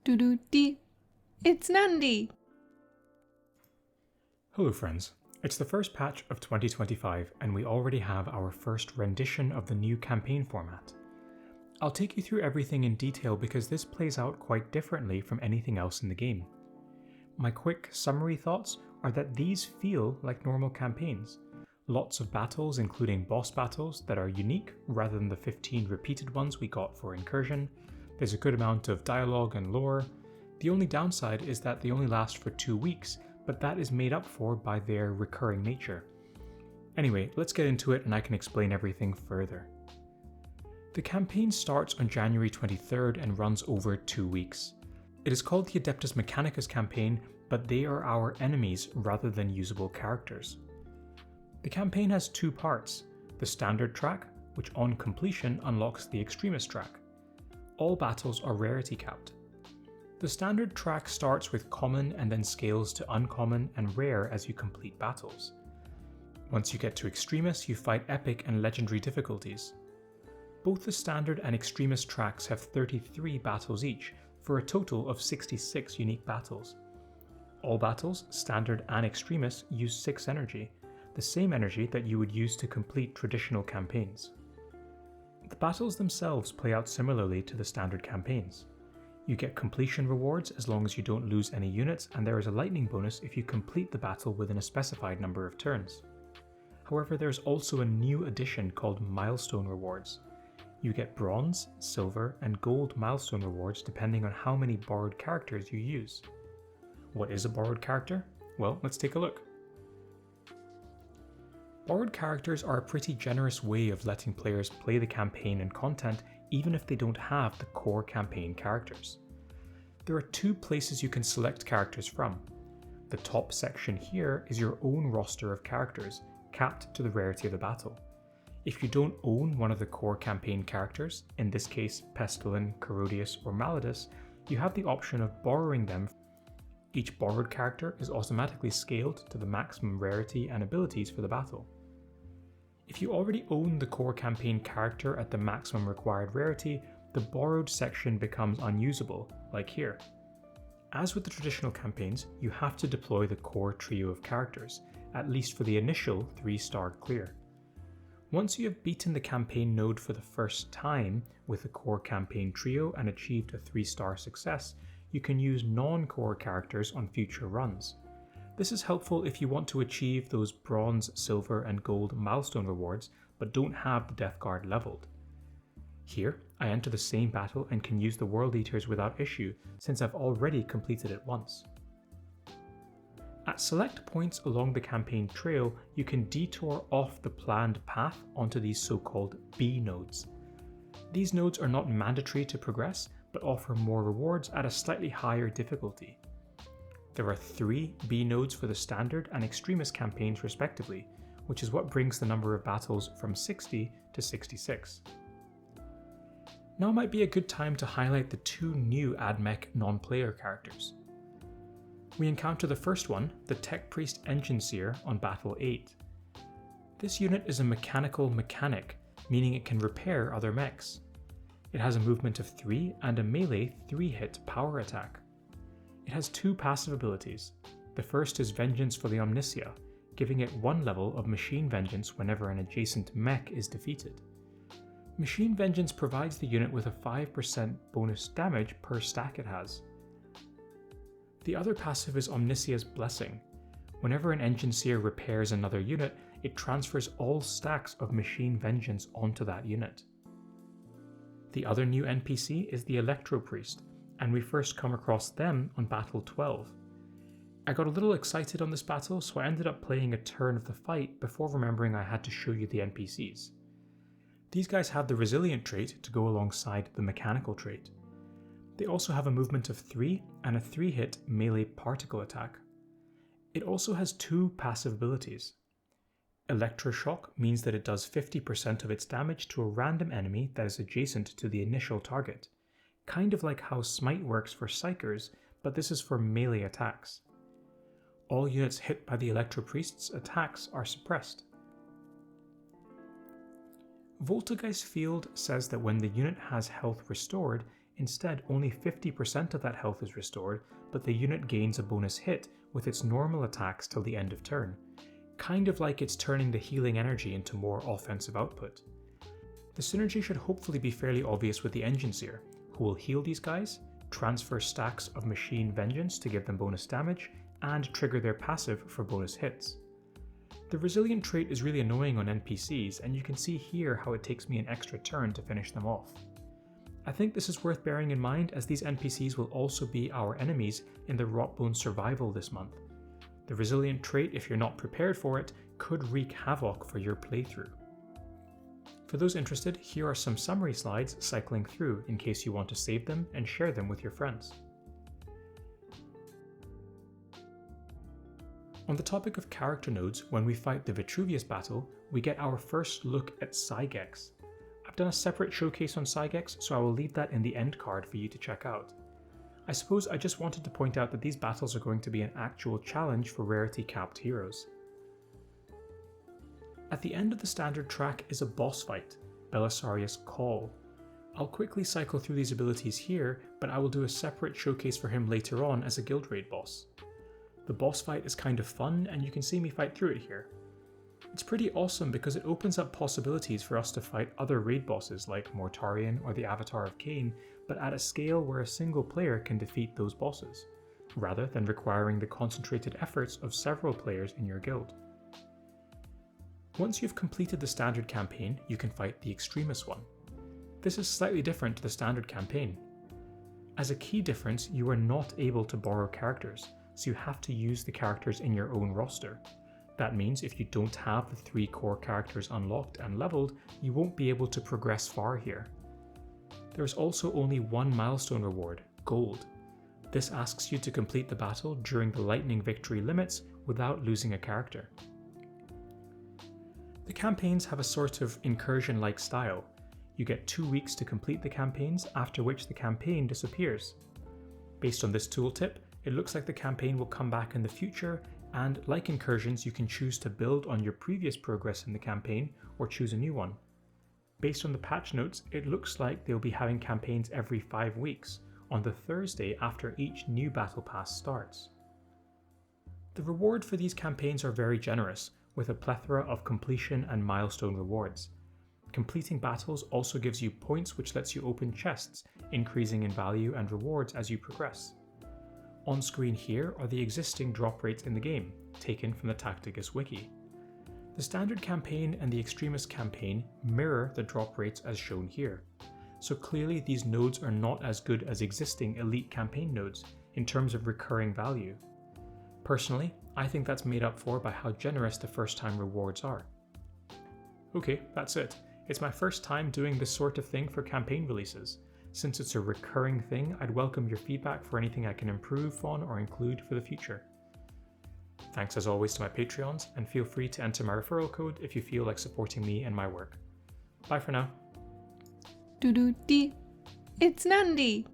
Doo-doo-dee. It's Nandi! Hello friends, it's the first patch of 2025 and we already have our first rendition of the new campaign format. I'll take you through everything in detail because this plays out quite differently from anything else in the game. My quick summary thoughts are that these feel like normal campaigns. Lots of battles, including boss battles, that are unique rather than the 15 repeated ones we got for Incursion. There's a good amount of dialogue and lore. The only downside is that they only last for 2 weeks, but that is made up for by their recurring nature. Anyway, let's get into it and I can explain everything further. The campaign starts on January 23rd and runs over 2 weeks. It is called the Adeptus Mechanicus campaign, but they are our enemies rather than usable characters. The campaign has 2 parts, the standard track, which on completion unlocks the Extremis track. All battles are rarity capped. The standard track starts with common and then scales to uncommon and rare as you complete battles. Once you get to Extremis, you fight epic and legendary difficulties. Both the standard and Extremis tracks have 33 battles each, for a total of 66 unique battles. All battles, standard and Extremis, use 6 energy, the same energy that you would use to complete traditional campaigns. The battles themselves play out similarly to the standard campaigns. You get completion rewards as long as you don't lose any units, and there is a lightning bonus if you complete the battle within a specified number of turns. However, there's also a new addition called milestone rewards. You get bronze, silver, and gold milestone rewards depending on how many borrowed characters you use. What is a borrowed character? Well, let's take a look. Borrowed characters are a pretty generous way of letting players play the campaign and content even if they don't have the core campaign characters. There are 2 places you can select characters from. The top section here is your own roster of characters, capped to the rarity of the battle. If you don't own one of the core campaign characters, in this case Pestilin, Corrodius, or Maladus, you have the option of borrowing them. Each borrowed character is automatically scaled to the maximum rarity and abilities for the battle. If you already own the core campaign character at the maximum required rarity, the borrowed section becomes unusable, like here. As with the traditional campaigns, you have to deploy the core trio of characters, at least for the initial 3-star clear. Once you have beaten the campaign node for the first time with the core campaign trio and achieved a 3-star success, you can use non-core characters on future runs. This is helpful if you want to achieve those bronze, silver, and gold milestone rewards but don't have the Death Guard leveled. Here, I enter the same battle and can use the World Eaters without issue since I've already completed it once. At select points along the campaign trail, you can detour off the planned path onto these so-called B nodes. These nodes are not mandatory to progress, but offer more rewards at a slightly higher difficulty. There are 3 B nodes for the standard and Extremis campaigns respectively, which is what brings the number of battles from 60 to 66. Now might be a good time to highlight the 2 new AdMech non-player characters. We encounter the first one, the Tech Priest Enginseer, on Battle 8. This unit is a mechanical mechanic, meaning it can repair other mechs. It has a movement of 3 and a melee 3-hit power attack. It has 2 passive abilities. The first is Vengeance for the Omnisia, giving it 1 level of Machine Vengeance whenever an adjacent mech is defeated. Machine Vengeance provides the unit with a 5% bonus damage per stack it has. The other passive is Omnisia's Blessing. Whenever an Enginseer repairs another unit, it transfers all stacks of Machine Vengeance onto that unit. The other new NPC is the Electro-Priest, and we first come across them on Battle 12. I got a little excited on this battle, so I ended up playing a turn of the fight before remembering I had to show you the NPCs. These guys have the Resilient trait to go alongside the Mechanical trait. They also have a movement of 3 and a 3-hit melee particle attack. It also has 2 passive abilities. Electroshock means that it does 50% of its damage to a random enemy that is adjacent to the initial target, kind of like how Smite works for Psychers, but this is for melee attacks. All units hit by the Electro-Priest's attacks are suppressed. Voltaggeist Field says that when the unit has health restored, Instead, only 50% of that health is restored, but the unit gains a bonus hit with its normal attacks till the end of turn. Kind of like it's turning the healing energy into more offensive output. The synergy should hopefully be fairly obvious with the Enginseer, who will heal these guys, transfer stacks of Machine Vengeance to give them bonus damage, and trigger their passive for bonus hits. The Resilient trait is really annoying on NPCs, and you can see here how it takes me an extra turn to finish them off. I think this is worth bearing in mind as these NPCs will also be our enemies in the Rotbone Survival this month. The Resilient trait, if you're not prepared for it, could wreak havoc for your playthrough. For those interested, here are some summary slides cycling through in case you want to save them and share them with your friends. On the topic of character nodes, when we fight the Vitruvius battle, we get our first look at Sy-Gex. I've done a separate showcase on Sy-Gex, so I will leave that in the end card for you to check out. I suppose I just wanted to point out that these battles are going to be an actual challenge for rarity capped heroes. At the end of the standard track is a boss fight, Belisarius Cawl. I'll quickly cycle through these abilities here, but I will do a separate showcase for him later on as a guild raid boss. The boss fight is kind of fun, and you can see me fight through it here. It's pretty awesome because it opens up possibilities for us to fight other raid bosses like Mortarion or the Avatar of Cain, but at a scale where a single player can defeat those bosses, rather than requiring the concentrated efforts of several players in your guild. Once you've completed the standard campaign, you can fight the Extremis one. This is slightly different to the standard campaign. As a key difference, you are not able to borrow characters, so you have to use the characters in your own roster. That means if you don't have the 3 core characters unlocked and leveled, you won't be able to progress far here. There is also only one milestone reward, gold. This asks you to complete the battle during the lightning victory limits without losing a character. The campaigns have a sort of incursion-like style. You get 2 weeks to complete the campaigns, after which the campaign disappears. Based on this tooltip, it looks like the campaign will come back in the future, and like incursions, you can choose to build on your previous progress in the campaign or choose a new one. Based on the patch notes, it looks like they'll be having campaigns every 5 weeks, on the Thursday after each new battle pass starts. The reward for these campaigns are very generous, with a plethora of completion and milestone rewards. Completing battles also gives you points which lets you open chests, increasing in value and rewards as you progress. On screen here are the existing drop rates in the game, taken from the Tacticus wiki. The standard campaign and the Extremis campaign mirror the drop rates as shown here, so clearly these nodes are not as good as existing elite campaign nodes in terms of recurring value. Personally, I think that's made up for by how generous the first time rewards are. Okay, that's it. It's my first time doing this sort of thing for campaign releases. Since it's a recurring thing, I'd welcome your feedback for anything I can improve on or include for the future. Thanks as always to my Patreons, and feel free to enter my referral code if you feel like supporting me and my work. Bye for now. Doo-doo-dee. It's Nandi!